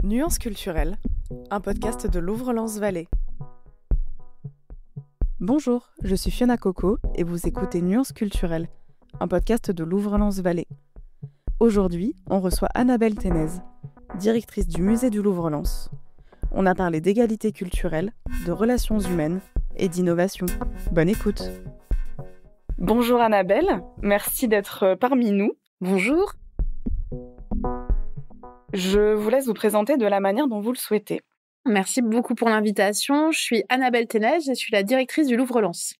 Nuances culturelles, un podcast de Louvre-Lens-Vallée. Bonjour, je suis Fiona Coco et vous écoutez Nuances culturelles, un podcast de Louvre-Lens-Vallée. Aujourd'hui, on reçoit Annabelle Ténez, directrice du musée du Louvre-Lens. On a parlé d'égalité culturelle, de relations humaines et d'innovation. Bonne écoute. Bonjour Annabelle, merci d'être parmi nous. Bonjour. Je vous laisse vous présenter de la manière dont vous le souhaitez. Merci beaucoup pour l'invitation. Je suis Annabelle Ténez, je suis la directrice du Louvre-Lens.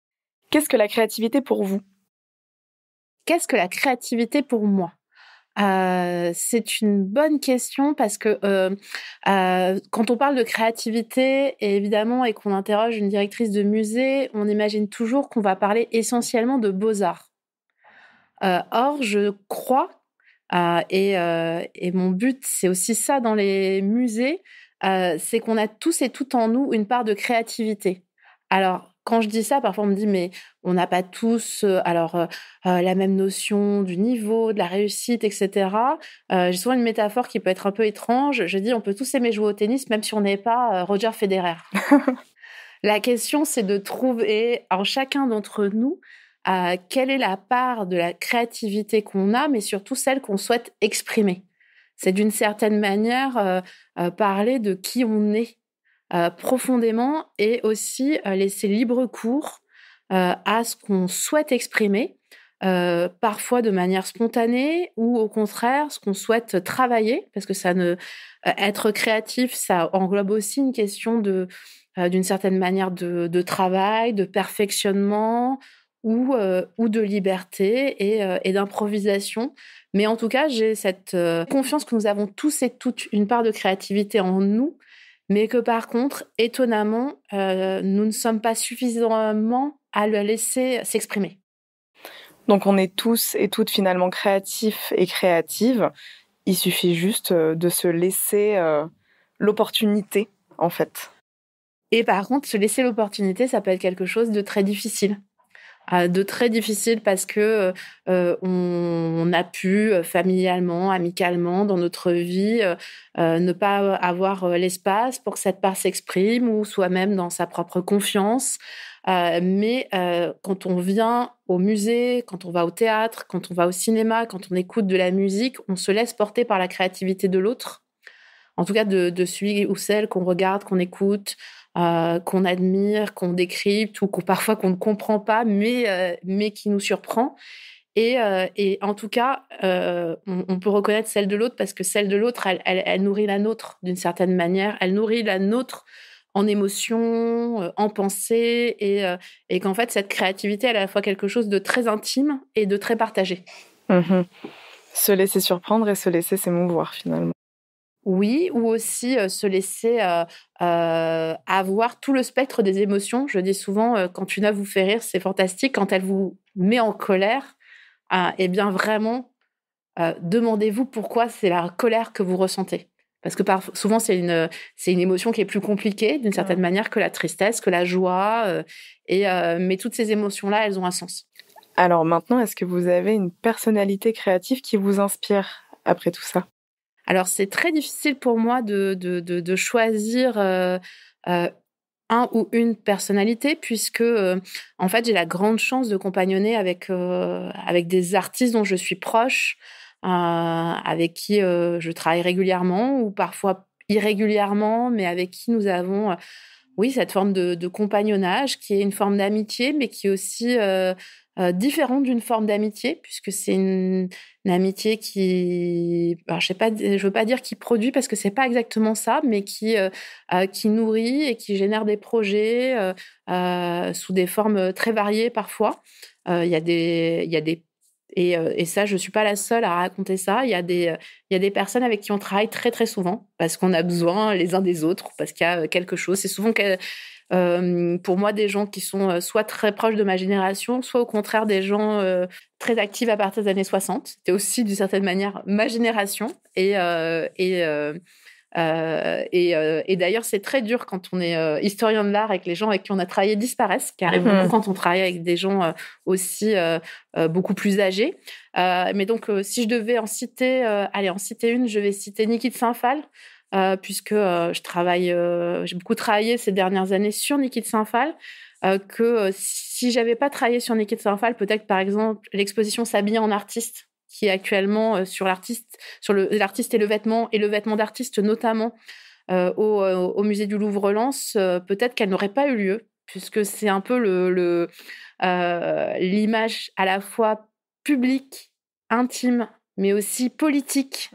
Qu'est-ce que la créativité pour vous ? Qu'est-ce que la créativité pour moi ? C'est une bonne question parce que quand on parle de créativité, évidemment, et qu'on interroge une directrice de musée, on imagine toujours qu'on va parler essentiellement de beaux-arts. Or, je crois, et mon but, c'est aussi ça dans les musées, c'est qu'on a tous et toutes en nous une part de créativité. Alors, quand je dis ça, parfois on me dit, mais on n'a pas tous la même notion du niveau, de la réussite, etc. J'ai souvent une métaphore qui peut être un peu étrange. Je dis, on peut tous aimer jouer au tennis, même si on n'est pas Roger Federer. La question, c'est de trouver en chacun d'entre nous quelle est la part de la créativité qu'on a, mais surtout celle qu'on souhaite exprimer. C'est d'une certaine manière parler de qui on est profondément et aussi laisser libre cours à ce qu'on souhaite exprimer, parfois de manière spontanée ou au contraire ce qu'on souhaite travailler, parce que être créatif, ça englobe aussi une question d'une certaine manière de travail, de perfectionnement ou de liberté et d'improvisation. Mais en tout cas, j'ai cette confiance que nous avons tous et toutes une part de créativité en nous, mais que par contre, étonnamment, nous ne sommes pas suffisamment à le laisser s'exprimer. Donc on est tous et toutes finalement créatifs et créatives. Il suffit juste de se laisser l'opportunité, en fait. Et par contre, se laisser l'opportunité, ça peut être quelque chose de très difficile. Parce que on a pu familialement, amicalement, dans notre vie, ne pas avoir l'espace pour que cette part s'exprime ou soi-même dans sa propre confiance. Mais quand on vient au musée, quand on va au théâtre, quand on va au cinéma, quand on écoute de la musique, on se laisse porter par la créativité de l'autre. En tout cas, de celui ou celle qu'on regarde, qu'on écoute, qu'on admire, qu'on décrypte ou parfois qu'on ne comprend pas, mais qui nous surprend. Et en tout cas, on peut reconnaître celle de l'autre parce que celle de l'autre, elle nourrit la nôtre d'une certaine manière. Elle nourrit la nôtre en émotion, en pensée, et qu'en fait, cette créativité, elle est à la fois quelque chose de très intime et de très partagé. Mmh. Se laisser surprendre et se laisser s'émouvoir, finalement. Oui, ou aussi se laisser avoir tout le spectre des émotions. Je dis souvent, quand une œuvre vous fait rire, c'est fantastique. Quand elle vous met en colère, eh bien vraiment, demandez-vous pourquoi c'est la colère que vous ressentez. Parce que souvent, c'est une émotion qui est plus compliquée, d'une certaine manière, que la tristesse, que la joie. Mais toutes ces émotions-là, elles ont un sens. Alors maintenant, est-ce que vous avez une personnalité créative qui vous inspire après tout ça ? Alors, c'est très difficile pour moi de choisir un ou une personnalité, puisque, en fait, j'ai la grande chance de compagnonner avec des artistes dont je suis proche, avec qui je travaille régulièrement ou parfois irrégulièrement, mais avec qui nous avons, oui, cette forme de compagnonnage qui est une forme d'amitié, mais qui est aussi différente d'une forme d'amitié, puisque c'est une amitié qui, alors, je veux pas dire qui produit parce que c'est pas exactement ça, mais qui nourrit et qui génère des projets sous des formes très variées parfois. Il y a des et ça, je suis pas la seule à raconter ça. Il y a des personnes avec qui on travaille très très souvent parce qu'on a besoin les uns des autres, parce qu'il y a quelque chose. C'est souvent pour moi des gens qui sont soit très proches de ma génération, soit au contraire des gens très actifs à partir des années 60. C'était aussi d'une certaine manière ma génération. Et d'ailleurs, c'est très dur quand on est historien de l'art et que les gens avec qui on a travaillé disparaissent, qui arrive beaucoup quand on travaille avec des gens aussi beaucoup plus âgés. Mais donc, si je devais en citer une, je vais citer Niki de Saint-Phal, puisque j'ai beaucoup travaillé ces dernières années sur Niki de Saint-Phal, si j'avais pas travaillé sur Niki de Saint-Phal, peut-être par exemple l'exposition S'habiller en artiste, qui est actuellement sur l'artiste et le vêtement d'artiste notamment au musée du Louvre-Lens, peut-être qu'elle n'aurait pas eu lieu, puisque c'est un peu l'image à la fois publique, intime, mais aussi politique,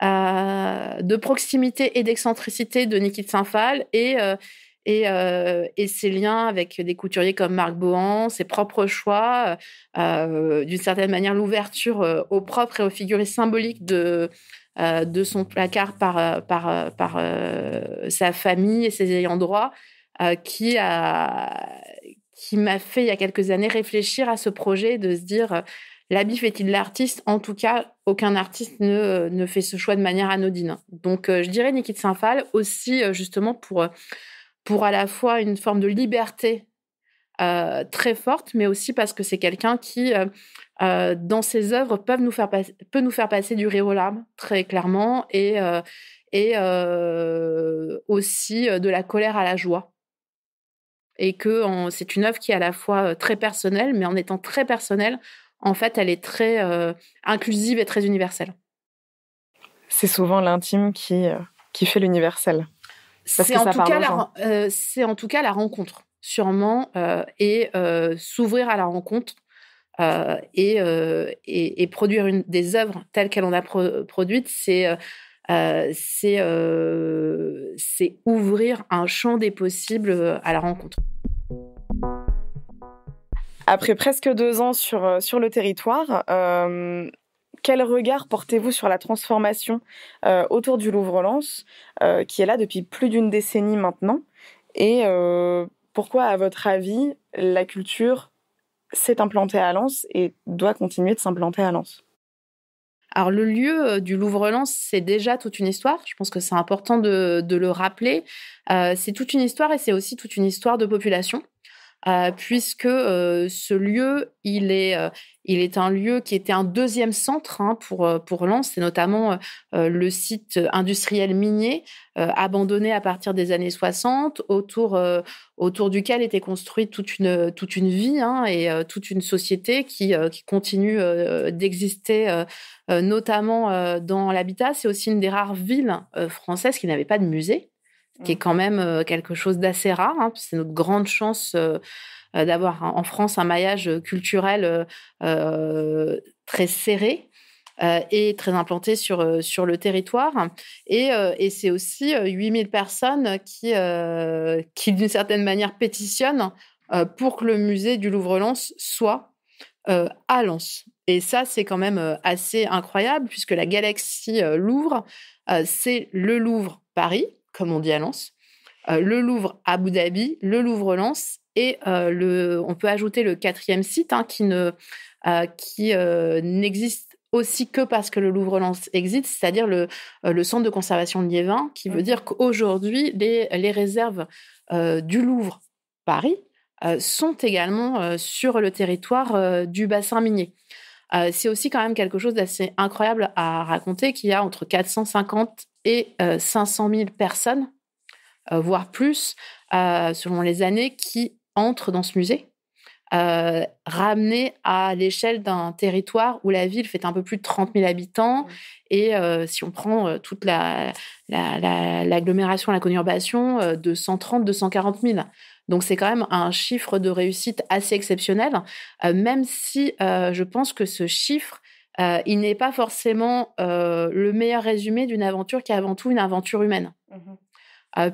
de proximité et d'excentricité de Niki de Saint-Phal et ses liens avec des couturiers comme Marc Bohan, ses propres choix, d'une certaine manière l'ouverture au propre et aux figures symboliques de son placard par sa famille et ses ayants droit, qui m'a fait il y a quelques années réfléchir à ce projet, de se dire l'habit fait-il l'artiste? En tout cas, aucun artiste ne fait ce choix de manière anodine. Donc, je dirais Niki de Saint-Phal aussi, justement, pour à la fois une forme de liberté très forte, mais aussi parce que c'est quelqu'un qui, dans ses œuvres, peut nous faire passer du rire aux larmes, très clairement, et aussi de la colère à la joie. Et que c'est une œuvre qui est à la fois très personnelle, mais en étant très personnelle, en fait, elle est très inclusive et très universelle. C'est souvent l'intime qui fait l'universel. C'est en tout cas la rencontre, sûrement, et s'ouvrir à la rencontre et produire des œuvres telles qu'elle en a produites, c'est ouvrir un champ des possibles à la rencontre. Après presque 2 ans sur le territoire, quel regard portez-vous sur la transformation autour du Louvre-Lens, qui est là depuis plus d'1 décennie maintenant? Et pourquoi, à votre avis, la culture s'est implantée à Lens et doit continuer de s'implanter à Lens? Alors, le lieu du Louvre-Lens, c'est déjà toute une histoire. Je pense que c'est important de le rappeler. C'est toute une histoire et c'est aussi toute une histoire de population. Puisque ce lieu, il est un lieu qui était un deuxième centre pour Lens. C'est notamment le site industriel minier abandonné à partir des années 60, autour duquel était construite toute une vie et toute une société qui continue d'exister, notamment dans l'habitat. C'est aussi une des rares villes françaises qui n'avait pas de musée, qui est quand même quelque chose d'assez rare. C'est notre grande chance d'avoir en France un maillage culturel très serré et très implanté sur le territoire. Et c'est aussi 8000 personnes qui, d'une certaine manière, pétitionnent pour que le musée du Louvre-Lens soit à Lens. Et ça, c'est quand même assez incroyable, puisque la galaxie Louvre, c'est le Louvre Paris, comme on dit à Lens, le Louvre Abu Dhabi, le Louvre-Lens, et on peut ajouter le 4e site qui n'existe aussi que parce que le Louvre-Lens existe, c'est-à-dire le centre de conservation de Liévin, qui veut dire qu'aujourd'hui, les réserves du Louvre Paris sont également sur le territoire du bassin minier. C'est aussi quand même quelque chose d'assez incroyable à raconter, qu'il y a entre 450 et 500 000 personnes, voire plus, selon les années, qui entrent dans ce musée, ramené à l'échelle d'un territoire où la ville fait un peu plus de 30 000 habitants. Et si on prend toute l'agglomération, la conurbation, de 130 240 000. Donc, c'est quand même un chiffre de réussite assez exceptionnel, même si je pense que ce chiffre, il n'est pas forcément le meilleur résumé d'une aventure qui est avant tout une aventure humaine.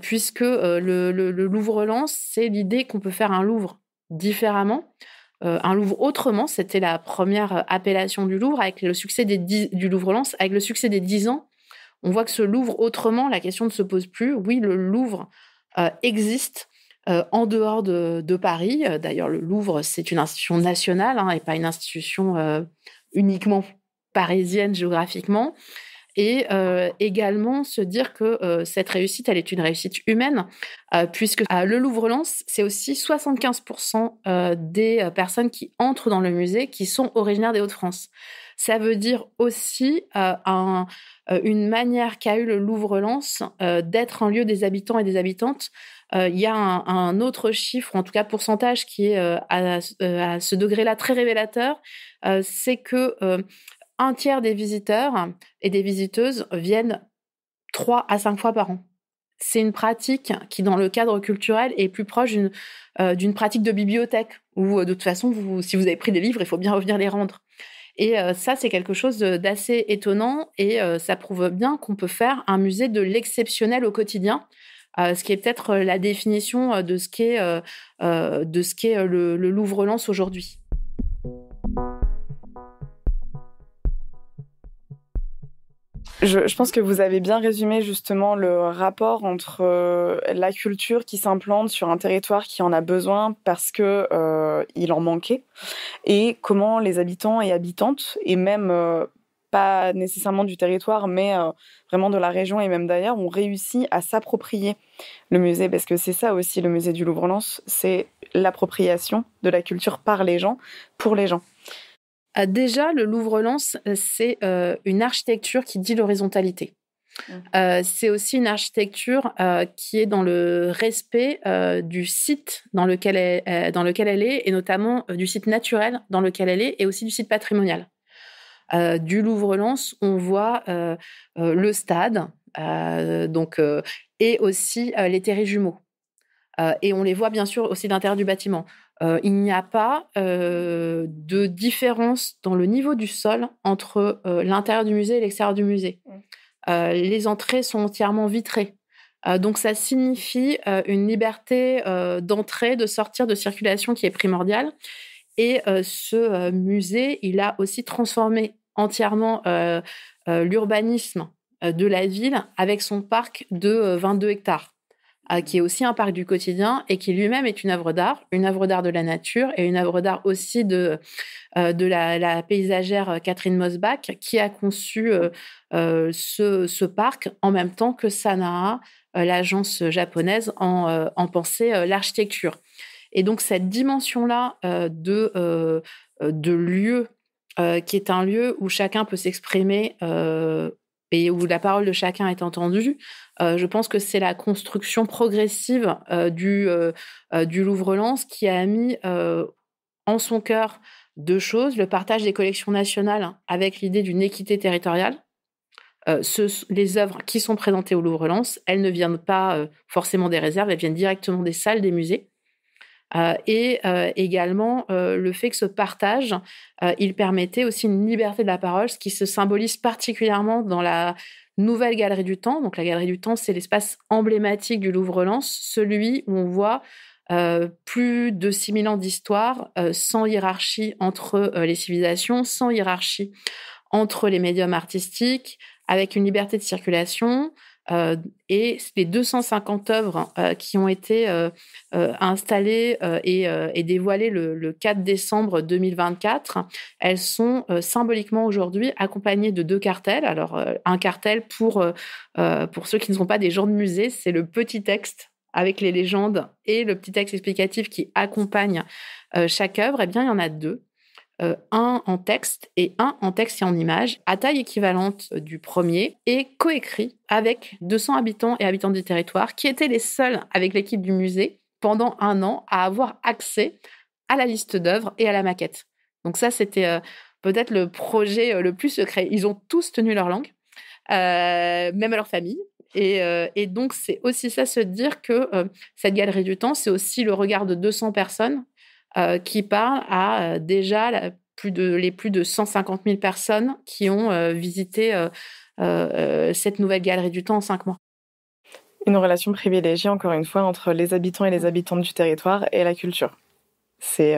Puisque le Louvre-Lens, c'est l'idée qu'on peut faire un Louvre différemment, un Louvre autrement. C'était la première appellation du Louvre, avec le succès du Louvre-Lens. Avec le succès des 10 ans, on voit que ce Louvre autrement, la question ne se pose plus. Oui, le Louvre existe en dehors de Paris. D'ailleurs, le Louvre, c'est une institution nationale et pas une institution uniquement parisienne géographiquement. Et également se dire que cette réussite, elle est une réussite humaine, puisque le Louvre-Lens, c'est aussi 75% des personnes qui entrent dans le musée qui sont originaires des Hauts-de-France. Ça veut dire aussi une manière qu'a eu le Louvre-Lens d'être un lieu des habitants et des habitantes. Il y a un autre chiffre, en tout cas pourcentage, qui est à ce degré-là très révélateur, c'est que un tiers des visiteurs et des visiteuses viennent 3 à 5 fois par an. C'est une pratique qui, dans le cadre culturel, est plus proche d'une pratique de bibliothèque, où de toute façon, si vous avez pris des livres, il faut bien revenir les rendre. Et ça, c'est quelque chose d'assez étonnant, et ça prouve bien qu'on peut faire un musée de l'exceptionnel au quotidien, ce qui est peut-être la définition de ce qu'est le Louvre-Lens aujourd'hui. Je pense que vous avez bien résumé justement le rapport entre la culture qui s'implante sur un territoire qui en a besoin parce que il en manquait, et comment les habitants et habitantes, et même pas nécessairement du territoire, mais vraiment de la région et même d'ailleurs, ont réussi à s'approprier le musée, parce que c'est ça aussi le musée du Louvre-Lens, c'est l'appropriation de la culture par les gens, pour les gens. Déjà, le Louvre-Lens, c'est une architecture qui dit l'horizontalité. C'est aussi une architecture qui est dans le respect du site dans lequel elle est, et notamment du site naturel dans lequel elle est, et aussi du site patrimonial. Du Louvre-Lens, on voit le stade, et aussi les terrets jumeaux. Et on les voit bien sûr aussi à l'intérieur du bâtiment. Il n'y a pas de différence dans le niveau du sol entre l'intérieur du musée et l'extérieur du musée. Les entrées sont entièrement vitrées. Donc ça signifie une liberté d'entrée, de sortir, de circulation qui est primordiale. Et ce musée, il a aussi transformé entièrement l'urbanisme de la ville avec son parc de 22 hectares. Qui est aussi un parc du quotidien, et qui lui-même est une œuvre d'art de la nature, et une œuvre d'art aussi de la paysagère Catherine Mosbach, qui a conçu ce parc en même temps que Sanaa, l'agence japonaise, en pensait l'architecture. Et donc cette dimension-là de lieu, qui est un lieu où chacun peut s'exprimer et où la parole de chacun est entendue, je pense que c'est la construction progressive du Louvre-Lens qui a mis en son cœur deux choses: le partage des collections nationales avec l'idée d'une équité territoriale. Les œuvres qui sont présentées au Louvre-Lens, elles ne viennent pas forcément des réserves, elles viennent directement des salles des musées. Et également le fait que ce partage, il permettait aussi une liberté de la parole, ce qui se symbolise particulièrement dans la nouvelle Galerie du Temps. Donc la Galerie du Temps, c'est l'espace emblématique du Louvre-Lens, celui où on voit plus de 6000 ans d'histoire, sans hiérarchie entre les civilisations, sans hiérarchie entre les médiums artistiques, avec une liberté de circulation. Et les 250 œuvres qui ont été installées et dévoilées le 4 décembre 2024, elles sont symboliquement aujourd'hui accompagnées de 2 cartels. Alors, un cartel pour ceux qui ne sont pas des gens de musée, c'est le petit texte avec les légendes et le petit texte explicatif qui accompagne chaque œuvre. Eh bien, il y en a 2. Un en texte et un en texte et en images, à taille équivalente du premier, et coécrit avec 200 habitants et habitantes du territoire, qui étaient les seuls avec l'équipe du musée pendant 1 an à avoir accès à la liste d'œuvres et à la maquette. Donc ça, c'était peut-être le projet le plus secret. Ils ont tous tenu leur langue, même à leur famille. Et donc, c'est aussi ça, se dire que cette Galerie du Temps, c'est aussi le regard de 200 personnes qui parle à déjà les plus de 150 000 personnes qui ont visité cette nouvelle Galerie du Temps en 5 mois. Une relation privilégiée, encore une fois, entre les habitants et les habitantes du territoire et la culture. C'est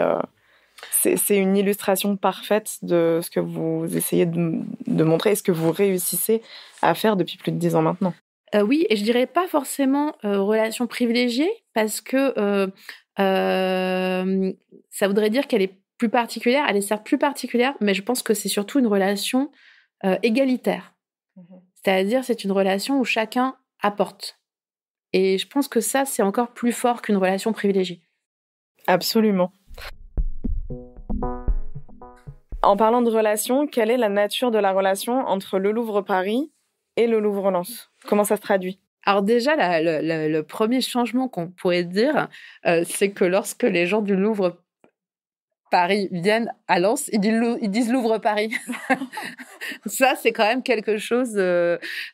une illustration parfaite de ce que vous essayez de montrer et ce que vous réussissez à faire depuis plus de 10 ans maintenant. Oui, et je dirais pas forcément relation privilégiée, parce que ça voudrait dire qu'elle est plus particulière, elle est certes plus particulière, mais je pense que c'est surtout une relation égalitaire. C'est-à-dire, c'est une relation où chacun apporte. Et je pense que ça, c'est encore plus fort qu'une relation privilégiée. Absolument. En parlant de relation, quelle est la nature de la relation entre le Louvre Paris et le Louvre Lens? Comment ça se traduit? Alors déjà, le premier changement qu'on pourrait dire, c'est que lorsque les gens du Louvre Paris viennent à Lens, ils disent Louvre Paris. Ça, c'est quand même quelque chose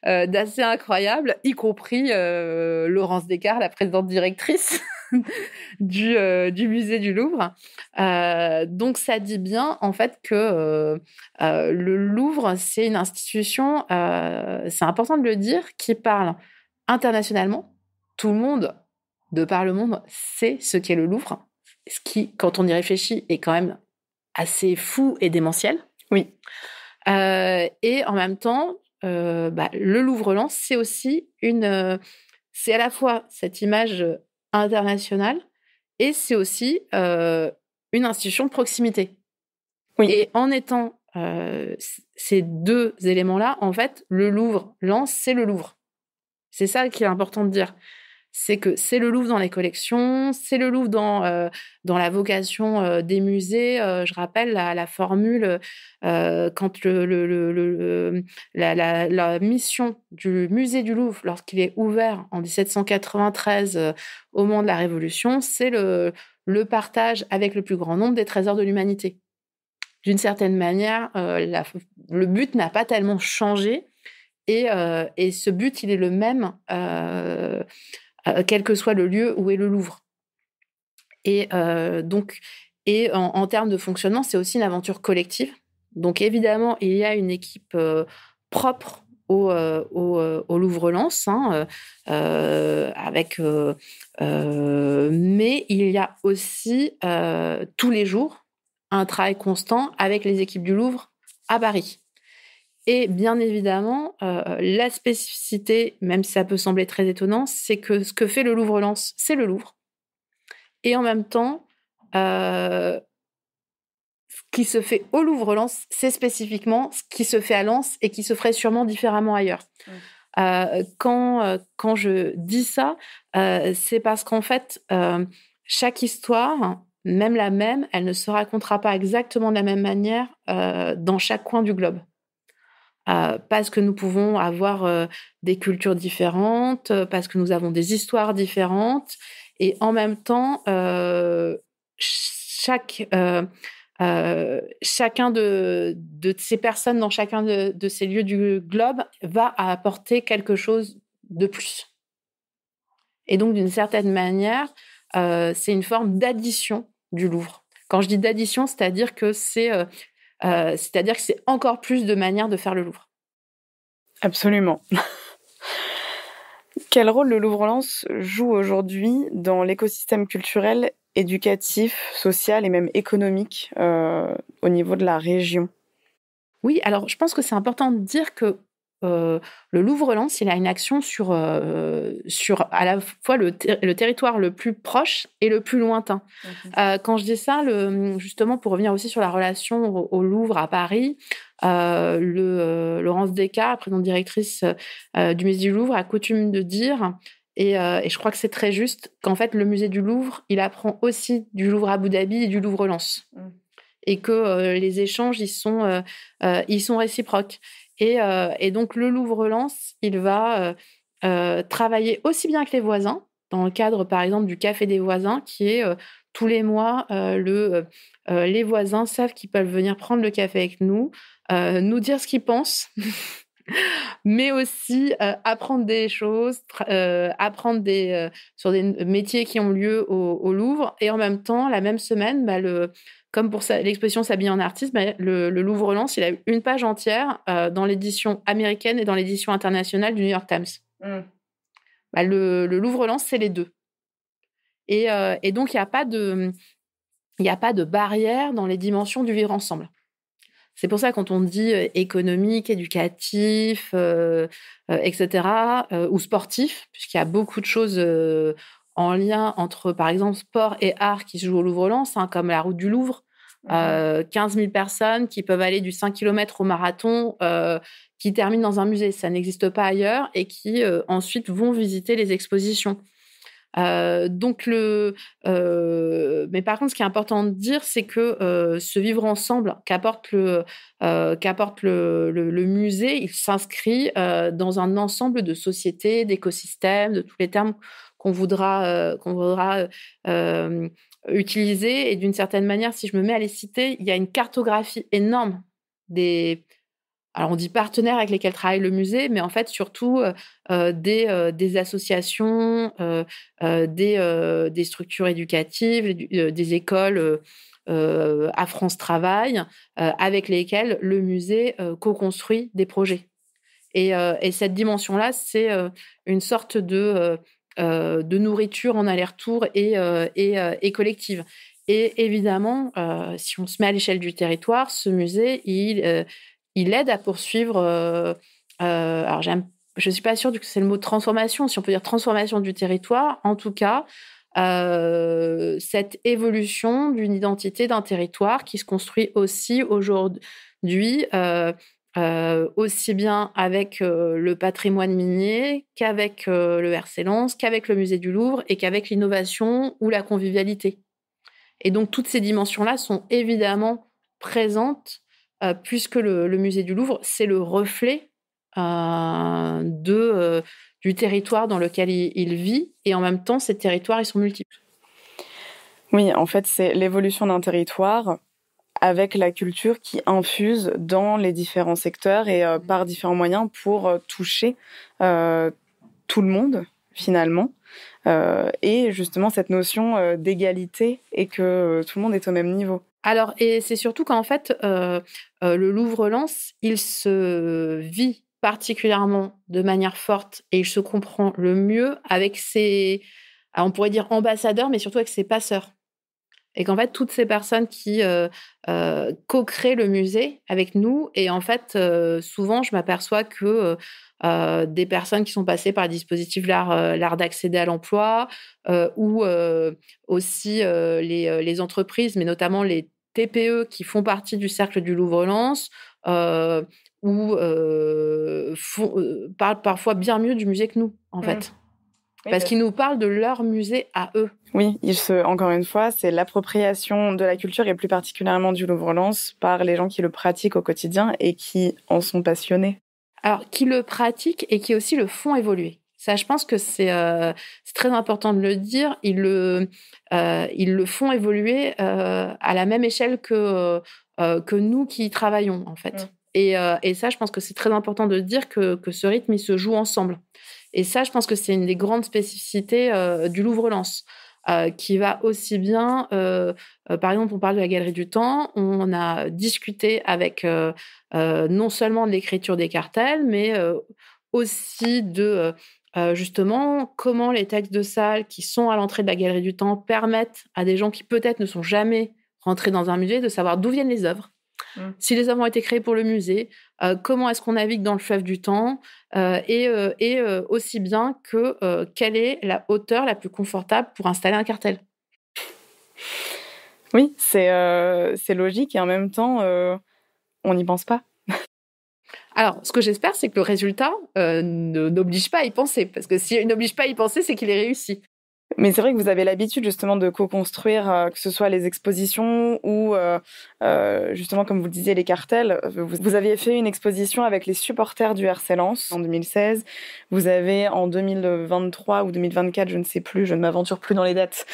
d'assez incroyable, y compris Laurence Descartes, la présidente directrice du musée du Louvre. Donc, ça dit bien, en fait, que le Louvre, c'est une institution, c'est important de le dire, qui parle internationalement. Tout le monde, de par le monde, sait ce qu'est le Louvre. Ce qui, quand on y réfléchit, est quand même assez fou et démentiel. Oui. Et en même temps, le Louvre-Lens, c'est aussi c'est à la fois cette image internationale et c'est aussi une institution de proximité. Oui. Et en étant ces deux éléments-là, en fait, le Louvre-Lens, c'est le Louvre. C'est ça qui est important de dire. C'est que c'est le Louvre dans les collections, c'est le Louvre dans la vocation des musées. Je rappelle la formule quand la mission du musée du Louvre, lorsqu'il est ouvert en 1793 au moment de la Révolution, c'est le partage avec le plus grand nombre des trésors de l'humanité. D'une certaine manière, le but n'a pas tellement changé et ce but, il est le même quel que soit le lieu où est le Louvre. Et en termes de fonctionnement, c'est aussi une aventure collective. Donc évidemment, il y a une équipe propre au Louvre-Lens, mais il y a aussi tous les jours un travail constant avec les équipes du Louvre à Paris. Et bien évidemment, la spécificité, même si ça peut sembler très étonnant, c'est que ce que fait le Louvre-Lens, c'est le Louvre. Et en même temps, ce qui se fait au Louvre-Lens, c'est spécifiquement ce qui se fait à Lens et qui se ferait sûrement différemment ailleurs. Quand je dis ça, c'est parce qu'en fait, chaque histoire, même la même, elle ne se racontera pas exactement de la même manière dans chaque coin du globe. Parce que nous pouvons avoir des cultures différentes, parce que nous avons des histoires différentes, et en même temps, chacun de ces personnes dans chacun de ces lieux du globe va apporter quelque chose de plus. Et donc, d'une certaine manière, c'est une forme d'addition du Louvre. Quand je dis d'addition, c'est-à-dire que c'est encore plus de manières de faire le Louvre. Absolument. Quel rôle le Louvre-Lens joue aujourd'hui dans l'écosystème culturel, éducatif, social et même économique au niveau de la région? Oui, alors je pense que c'est important de dire que le Louvre-Lens, il a une action sur à la fois le territoire le plus proche et le plus lointain. Quand je dis ça, justement, pour revenir aussi sur la relation au Louvre à Paris, Laurence Descartes, présidente directrice du musée du Louvre, a coutume de dire, et je crois que c'est très juste, qu'en fait, le musée du Louvre, il apprend aussi du Louvre Abu Dhabi et du Louvre-Lens. Et que les échanges, ils sont réciproques. Et donc, le Louvre-Lens, il va travailler aussi bien que les voisins, dans le cadre, par exemple, du Café des voisins, qui est tous les mois, les voisins savent qu'ils peuvent venir prendre le café avec nous, nous dire ce qu'ils pensent, mais aussi apprendre des choses, apprendre sur des métiers qui ont lieu au Louvre. Et en même temps, la même semaine, comme pour l'exposition S'habiller en artiste, le Louvre-Lens, il a eu une page entière dans l'édition américaine et dans l'édition internationale du New York Times. Le Louvre-Lens, c'est les deux. Et donc, il n'y a pas de barrière dans les dimensions du vivre ensemble. C'est pour ça, quand on dit économique, éducatif, etc., ou sportif, puisqu'il y a beaucoup de choses en lien entre, par exemple, sport et art qui se jouent au Louvre-Lens, comme la route du Louvre, 15 000 personnes qui peuvent aller du 5 km au marathon, qui terminent dans un musée. Ça n'existe pas ailleurs et qui ensuite vont visiter les expositions. Mais par contre, ce qui est important de dire, c'est que ce vivre ensemble qu'apporte le musée, il s'inscrit dans un ensemble de sociétés, d'écosystèmes, de tous les termes qu'on voudra utiliser. Et d'une certaine manière, si je me mets à les citer, il y a une cartographie énorme alors on dit partenaires avec lesquels travaille le musée, mais en fait surtout des associations, des structures éducatives, des écoles à France Travail, avec lesquelles le musée co-construit des projets. Et cette dimension-là, c'est une sorte de nourriture en aller-retour et collective. Et évidemment, si on se met à l'échelle du territoire, ce musée, il aide à poursuivre. Alors, je ne suis pas sûre que c'est le mot transformation, si on peut dire transformation du territoire. En tout cas, cette évolution d'une identité d'un territoire qui se construit aussi aujourd'hui, aussi bien avec le patrimoine minier qu'avec le RC Lens, qu'avec le musée du Louvre et qu'avec l'innovation ou la convivialité. Et donc, toutes ces dimensions-là sont évidemment présentes puisque le musée du Louvre, c'est le reflet du territoire dans lequel il vit, et en même temps, ces territoires, ils sont multiples. Oui, en fait, c'est l'évolution d'un territoire avec la culture qui infuse dans les différents secteurs et par différents moyens pour toucher tout le monde, finalement. Et justement, cette notion d'égalité et que tout le monde est au même niveau. Alors, et c'est surtout qu'en fait, le Louvre-Lens, il se vit particulièrement de manière forte et il se comprend le mieux avec ses, on pourrait dire ambassadeurs, mais surtout avec ses passeurs. Et qu'en fait, toutes ces personnes qui co-créent le musée avec nous, et en fait, souvent, je m'aperçois que des personnes qui sont passées par le dispositif l'art d'accéder à l'emploi, ou aussi les entreprises, mais notamment les TPE qui font partie du cercle du Louvre-Lens, ou parlent parfois bien mieux du musée que nous, en fait. Oui, parce qu'ils nous parlent de leur musée à eux. Oui, encore une fois, c'est l'appropriation de la culture et plus particulièrement du Louvre-Lens par les gens qui le pratiquent au quotidien et qui en sont passionnés. Alors, qui le pratiquent et qui aussi le font évoluer. Ça, je pense que c'est très important de le dire. Ils le font évoluer à la même échelle que nous qui y travaillons, en fait. Et ça, je pense que c'est très important de dire que ce rythme, il se joue ensemble. Et ça, je pense que c'est une des grandes spécificités du Louvre-Lens, qui va aussi bien... par exemple, on parle de la Galerie du Temps. On a discuté avec non seulement de l'écriture des cartels, mais aussi de... justement, comment les textes de salle qui sont à l'entrée de la Galerie du Temps permettent à des gens qui peut-être ne sont jamais rentrés dans un musée de savoir d'où viennent les œuvres, si les œuvres ont été créées pour le musée, comment est-ce qu'on navigue dans le fleuve du temps, et aussi bien que quelle est la hauteur la plus confortable pour installer un cartel. Oui, c'est logique et en même temps, on n'y pense pas. Alors, ce que j'espère, c'est que le résultat n'oblige pas à y penser, parce que s'il n'oblige pas à y penser, c'est qu'il est réussi. Mais c'est vrai que vous avez l'habitude justement de co-construire, que ce soit les expositions ou justement, comme vous le disiez, les cartels. Vous aviez fait une exposition avec les supporters du RC Lens en 2016. Vous avez en 2023 ou 2024, je ne sais plus, je ne m'aventure plus dans les dates,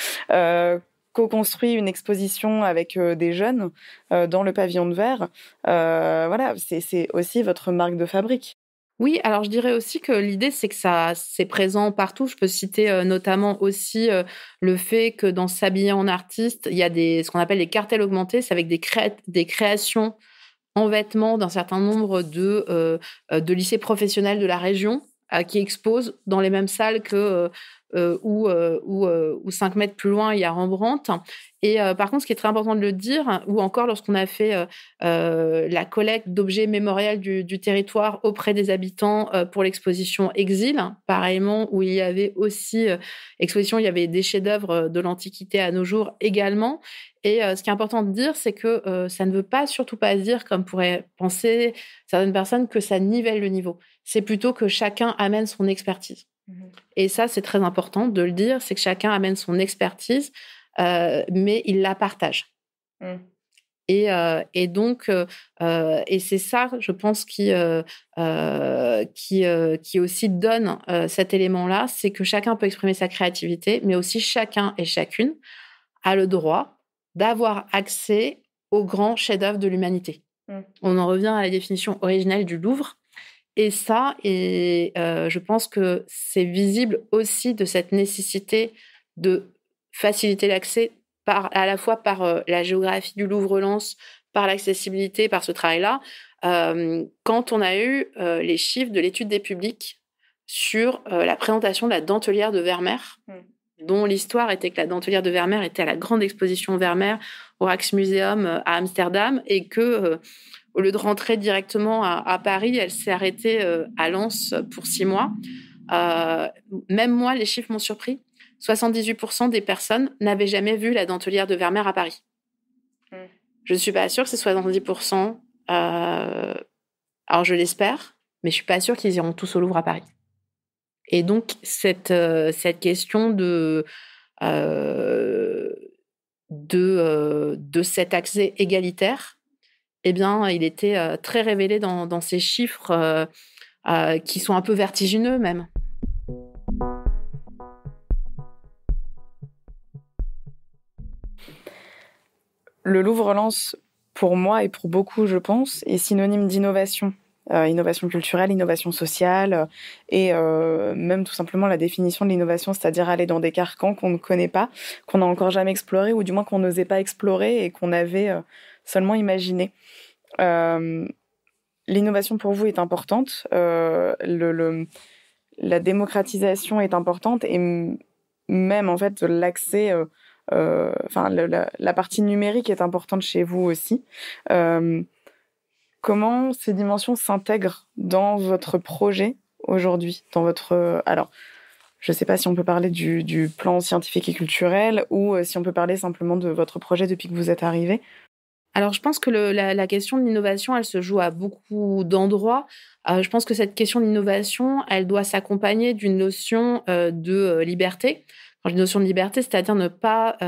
co-construit une exposition avec des jeunes dans le pavillon de verre. Voilà, c'est aussi votre marque de fabrique. Oui, alors je dirais aussi que l'idée, c'est que c'est présent partout. Je peux citer notamment aussi le fait que dans S'habiller en artiste, il y a ce qu'on appelle les cartels augmentés. C'est avec des créations en vêtements d'un certain nombre de lycées professionnels de la région qui exposent dans les mêmes salles que ou 5 mètres plus loin, il y a Rembrandt. Et par contre, ce qui est très important de le dire, ou encore lorsqu'on a fait la collecte d'objets mémoriels du territoire auprès des habitants pour l'exposition Exil, pareillement, où il y avait aussi exposition, il y avait des chefs-d'œuvre de l'Antiquité à nos jours également. Et ce qui est important de dire, c'est que ça ne veut pas, surtout pas dire, comme pourraient penser certaines personnes, que ça nivelle le niveau. C'est plutôt que chacun amène son expertise. Et ça, c'est très important de le dire, c'est que chacun amène son expertise, mais il la partage. Et donc, et c'est ça, je pense, qui aussi donne cet élément-là, c'est que chacun peut exprimer sa créativité, mais aussi chacun et chacune a le droit d'avoir accès aux grands chefs-d'œuvre de l'humanité. On en revient à la définition originelle du Louvre. Et ça, je pense que c'est visible aussi de cette nécessité de faciliter l'accès à la fois par la géographie du Louvre-Lens, par l'accessibilité, par ce travail-là. Quand on a eu les chiffres de l'étude des publics sur la présentation de la dentelière de Vermeer, dont l'histoire était que la dentelière de Vermeer était à la grande exposition Vermeer au Rijksmuseum à Amsterdam, et que au lieu de rentrer directement à Paris, elle s'est arrêtée à Lens pour 6 mois. Même moi, les chiffres m'ont surpris. 78% des personnes n'avaient jamais vu la dentelière de Vermeer à Paris. Je ne suis pas sûre que c'est 70%. Alors, je l'espère, mais je ne suis pas sûre qu'ils iront tous au Louvre à Paris. Et donc, cette question de cet accès égalitaire, eh bien, il était très révélé dans ces chiffres qui sont un peu vertigineux même. Le Louvre-Lens, pour moi et pour beaucoup, je pense, est synonyme d'innovation. Innovation culturelle, innovation sociale, et même tout simplement la définition de l'innovation, c'est-à-dire aller dans des carcans qu'on ne connaît pas, qu'on n'a encore jamais explorés, ou du moins qu'on n'osait pas explorer et qu'on avait seulement imaginé. L'innovation pour vous est importante, la démocratisation est importante, et même en fait l'accès, la partie numérique est importante chez vous aussi. Comment ces dimensions s'intègrent dans votre projet aujourd'hui, dans votre... Alors, je ne sais pas si on peut parler du plan scientifique et culturel, ou si on peut parler simplement de votre projet depuis que vous êtes arrivé. Alors, je pense que la question de l'innovation, elle se joue à beaucoup d'endroits. Je pense que cette question d'innovation, elle doit s'accompagner d'une notion de liberté. Quand je dis notion de liberté, c'est-à-dire ne pas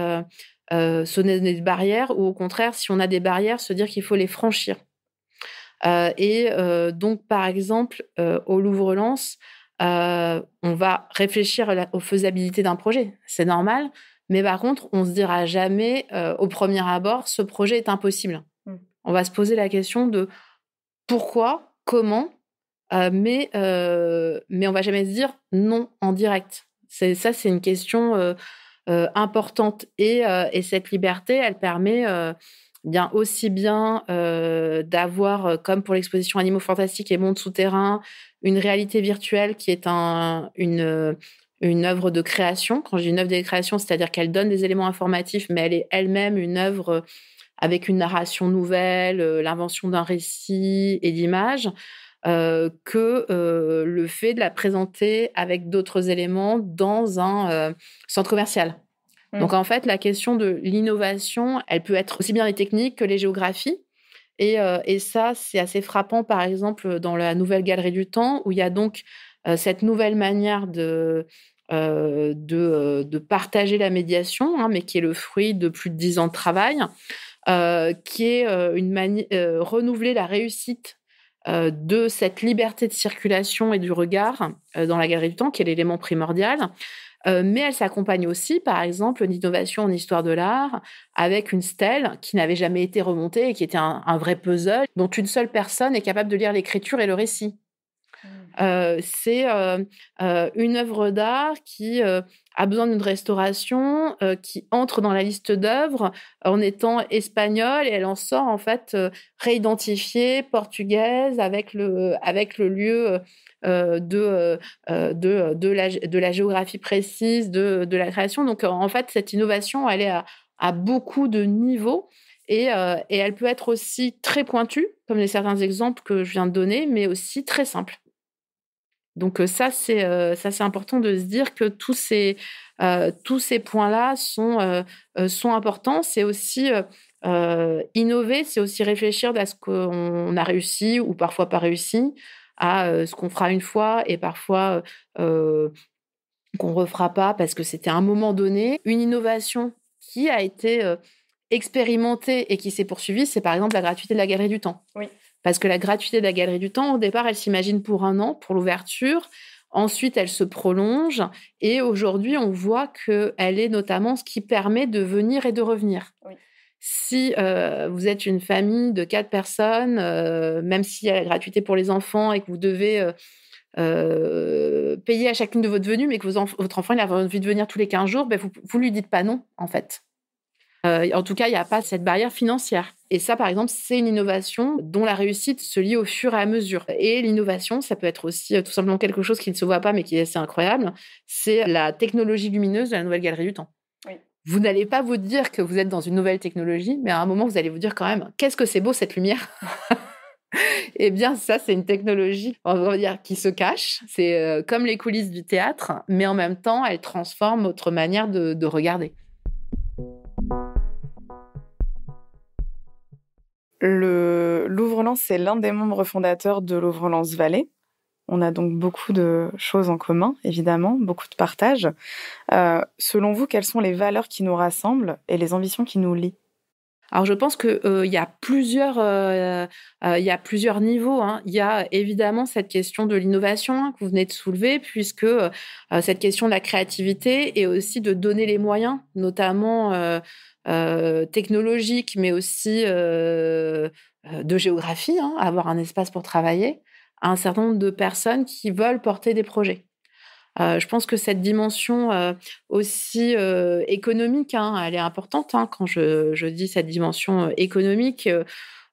se donner des barrières, ou au contraire, si on a des barrières, se dire qu'il faut les franchir. Donc, par exemple, au Louvre-Lens, on va réfléchir aux faisabilités d'un projet. C'est normal. Mais par contre, on ne se dira jamais, au premier abord, ce projet est impossible. On va se poser la question de pourquoi, comment, mais on ne va jamais se dire non en direct. C'est une question importante. Et cette liberté, elle permet bien aussi bien d'avoir, comme pour l'exposition Animaux fantastiques et mondes souterrains, une réalité virtuelle qui est une œuvre de création. Quand je dis une œuvre de création, c'est-à-dire qu'elle donne des éléments informatifs, mais elle est elle-même une œuvre avec une narration nouvelle, l'invention d'un récit et d'images, que le fait de la présenter avec d'autres éléments dans un centre commercial. Donc, en fait, la question de l'innovation, elle peut être aussi bien les techniques que les géographies. Et ça, c'est assez frappant, par exemple, dans la nouvelle Galerie du Temps, où il y a donc cette nouvelle manière de partager la médiation, mais qui est le fruit de plus de 10 ans de travail, qui est renouveler la réussite de cette liberté de circulation et du regard dans la Galerie du Temps, qui est l'élément primordial. Mais elle s'accompagne aussi, par exemple, d'innovation en histoire de l'art, avec une stèle qui n'avait jamais été remontée et qui était un vrai puzzle, dont une seule personne est capable de lire l'écriture et le récit. C'est une œuvre d'art qui a besoin d'une restauration, qui entre dans la liste d'œuvres en étant espagnole et elle en sort en fait réidentifiée portugaise avec le lieu de la géographie précise de la création. Donc en fait, cette innovation, elle est à beaucoup de niveaux. Et elle peut être aussi très pointue, comme les certains exemples que je viens de donner, mais aussi très simple. Donc ça, c'est important de se dire que tous ces points-là sont importants. C'est aussi innover, c'est aussi réfléchir à ce qu'on a réussi ou parfois pas réussi, à ce qu'on fera une fois et parfois qu'on refera pas parce que c'était à un moment donné. Une innovation qui a été expérimentée et qui s'est poursuivie, c'est par exemple la gratuité de la Galerie du Temps. Oui. Parce que la gratuité de la Galerie du Temps, au départ, elle s'imagine pour 1 an, pour l'ouverture. Ensuite, elle se prolonge. Et aujourd'hui, on voit qu'elle est notamment ce qui permet de venir et de revenir. Oui. Si vous êtes une famille de 4 personnes, même s'il y a la gratuité pour les enfants et que vous devez payer à chacune de votre venue, mais que votre enfant il a envie de venir tous les 15 jours, ben vous lui dites pas non, en fait. En tout cas, il n'y a pas cette barrière financière. Et ça, par exemple, c'est une innovation dont la réussite se lie au fur et à mesure. Et l'innovation, ça peut être aussi tout simplement quelque chose qui ne se voit pas, mais qui est assez incroyable. C'est la technologie lumineuse de la Nouvelle Galerie du Temps. Oui. Vous n'allez pas vous dire que vous êtes dans une nouvelle technologie, mais à un moment, vous allez vous dire quand même, qu'est-ce que c'est beau cette lumière. Eh bien, ça, c'est une technologie, on va dire, qui se cache. C'est comme les coulisses du théâtre, mais en même temps, elle transforme notre manière de regarder. Le Louvre-Lens, c'est l'un des membres fondateurs de Louvre-Lens Vallée. On a donc beaucoup de choses en commun, évidemment, beaucoup de partages. Selon vous, quelles sont les valeurs qui nous rassemblent et les ambitions qui nous lient ? Alors, je pense qu'il y a plusieurs niveaux. Hein. Il y a évidemment cette question de l'innovation que vous venez de soulever, puisque cette question de la créativité et aussi de donner les moyens, notamment technologiques, mais aussi de géographie, hein, avoir un espace pour travailler, à un certain nombre de personnes qui veulent porter des projets. Je pense que cette dimension aussi économique, hein, elle est importante. Hein, quand je dis cette dimension économique,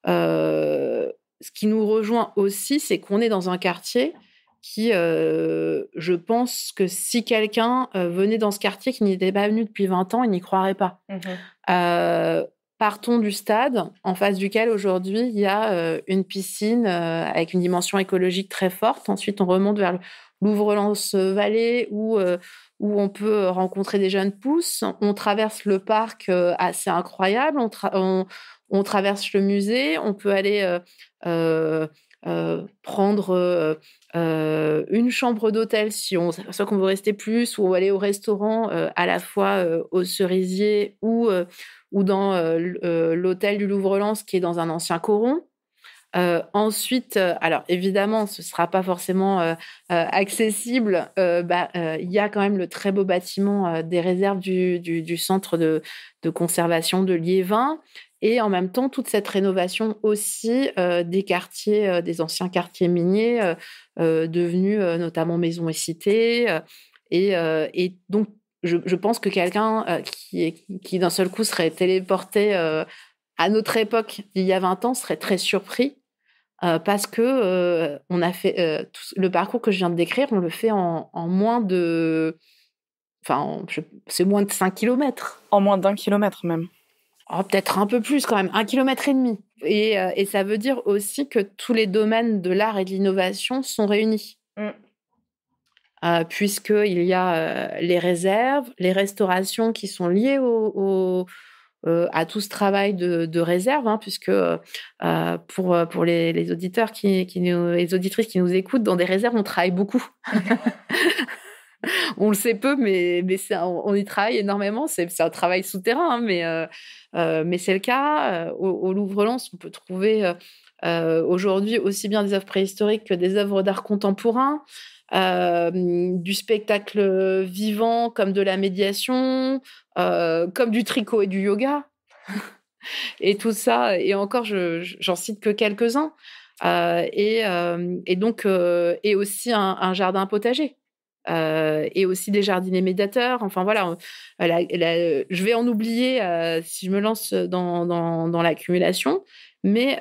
ce qui nous rejoint aussi, c'est qu'on est dans un quartier qui, je pense que si quelqu'un venait dans ce quartier qui n'était pas venu depuis 20 ans, il n'y croirait pas. Partons du stade, en face duquel aujourd'hui il y a une piscine avec une dimension écologique très forte. Ensuite, on remonte vers Louvre-Lens Vallée où on peut rencontrer des jeunes pousses. On traverse le parc assez incroyable. On traverse le musée. On peut aller prendre une chambre d'hôtel si on soit qu'on veut rester plus, ou aller au restaurant à la fois au Cerisier ou dans l'hôtel du Louvre-Lens qui est dans un ancien coron. Ensuite, alors évidemment, ce ne sera pas forcément accessible. Il y a quand même le très beau bâtiment des réserves du centre de conservation de Liévin. Et en même temps, toute cette rénovation aussi des quartiers, des anciens quartiers miniers, devenus notamment maisons et cités. Et donc, je pense que quelqu'un qui d'un seul coup serait téléporté à notre époque, il y a 20 ans, serait très surpris parce que on a fait le parcours que je viens de décrire, on le fait en moins de... Enfin, c'est moins de 5 kilomètres. En moins d'1 kilomètre même. Oh, peut-être un peu plus quand même, 1,5 kilomètre. Et ça veut dire aussi que tous les domaines de l'art et de l'innovation sont réunis. Puisqu'il y a les réserves, les restaurations qui sont liées à tout ce travail de réserve, hein, puisque pour les auditeurs les auditrices qui nous écoutent, dans des réserves, on travaille beaucoup. On le sait peu, mais on y travaille énormément. C'est un travail souterrain, hein, mais c'est le cas. Au Louvre-Lens, on peut trouver aujourd'hui aussi bien des œuvres préhistoriques que des œuvres d'art contemporain, du spectacle vivant comme de la médiation, comme du tricot et du yoga. Et tout ça, et encore, j'en cite que quelques-uns. Et donc, et aussi un jardin potager. Et aussi des jardiniers médiateurs. Enfin voilà, je vais en oublier si je me lance dans l'accumulation, mais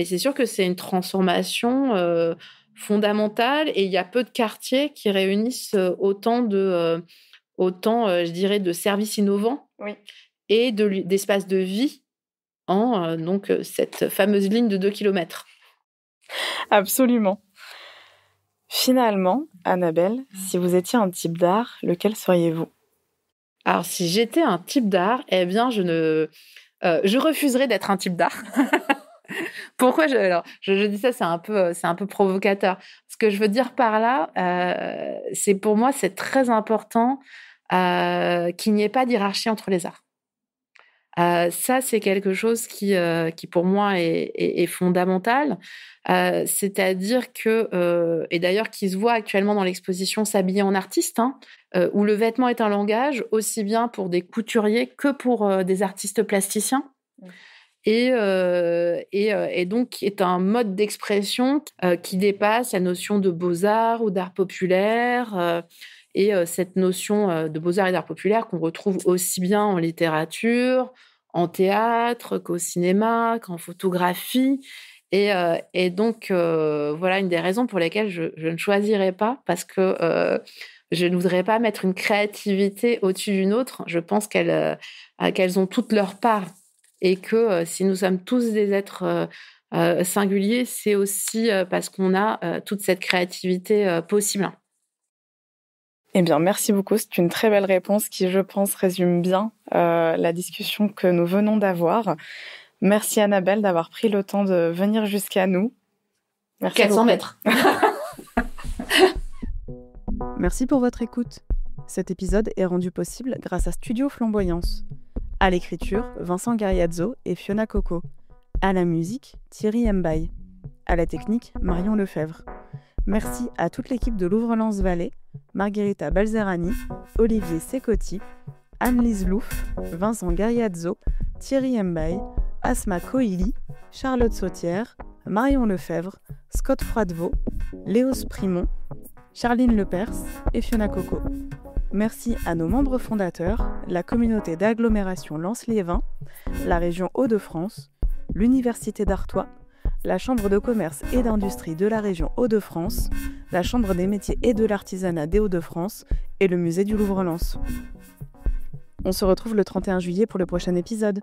c'est sûr que c'est une transformation fondamentale, et il y a peu de quartiers qui réunissent autant, je dirais, de services innovants Oui. et d'espaces de vie en donc cette fameuse ligne de 2 kilomètres. Absolument. Finalement, Annabelle, si vous étiez un type d'art, lequel seriez-vous ? Alors, si j'étais un type d'art, eh bien, je refuserais d'être un type d'art. Pourquoi je dis ça, c'est un peu provocateur. Ce que je veux dire par là, c'est pour moi, c'est très important qu'il n'y ait pas d'hiérarchie entre les arts. Ça, c'est quelque chose qui pour moi est fondamental. C'est-à-dire que, et d'ailleurs qui se voit actuellement dans l'exposition S'habiller en artiste, où le vêtement est un langage, aussi bien pour des couturiers que pour des artistes plasticiens. Et donc est un mode d'expression qui dépasse la notion de beaux-arts ou d'art populaire, et cette notion de beaux-arts et d'art populaire qu'on retrouve aussi bien en littérature, en théâtre, qu'au cinéma, qu'en photographie. Et donc, voilà une des raisons pour lesquelles je ne choisirais pas, parce que je ne voudrais pas mettre une créativité au-dessus d'une autre. Je pense qu'elles ont toutes leur part, et que si nous sommes tous des êtres singuliers, c'est aussi parce qu'on a toute cette créativité possible. Eh bien, merci beaucoup. C'est une très belle réponse qui, je pense, résume bien la discussion que nous venons d'avoir. Merci Annabelle d'avoir pris le temps de venir jusqu'à nous. Merci 400 mètres. Merci pour votre écoute. Cet épisode est rendu possible grâce à Studio Flamboyance. À l'écriture, Vincent Gariazzo et Fiona Coco. À la musique, Thierry Mbaye. À la technique, Marion Lefebvre. Merci à toute l'équipe de Louvre-Lens Vallée, Margherita Balzerani, Olivier Secotti, Anne-Lise Louf, Vincent Gariazzo, Thierry Mbaye, Asma Koili, Charlotte Sautière, Marion Lefebvre, Scott Froidevaux, Léos Primon, Charline Lepers et Fiona Coco. Merci à nos membres fondateurs, la communauté d'agglomération Lens-les-Vins, la région Hauts-de-France, l'Université d'Artois, la Chambre de commerce et d'industrie de la région Hauts-de-France, la Chambre des métiers et de l'artisanat des Hauts-de-France et le musée du Louvre-Lens. On se retrouve le 31 juillet pour le prochain épisode.